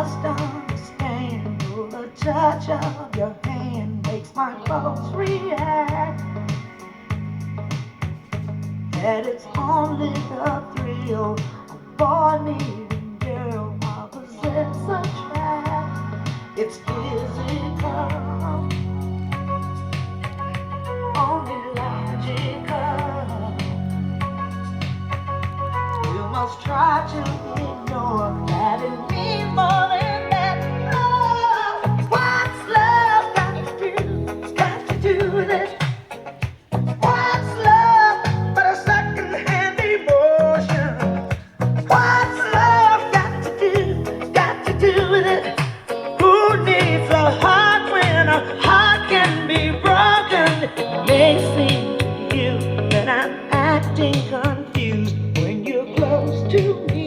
must understand, the touch of your hand makes my pulse react. That it's only the thrill of boy needing girl opposites attract. It's physical, only logical. You must try to ignore that it means more than that. Oh, what's love got to do? It's got to do with it. What's love but a second-hand emotion? What's love got to do? Got to do with it. Who needs a heart when a heart can be broken? It may seem to you that I'm acting confused when you're close to me.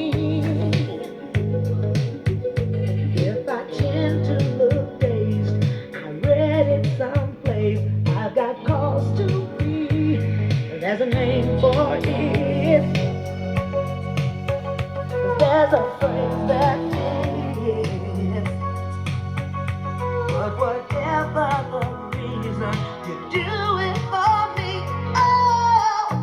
If I tend to look dazed, I read it someplace. I've got cause to be. There's a name for it. There's a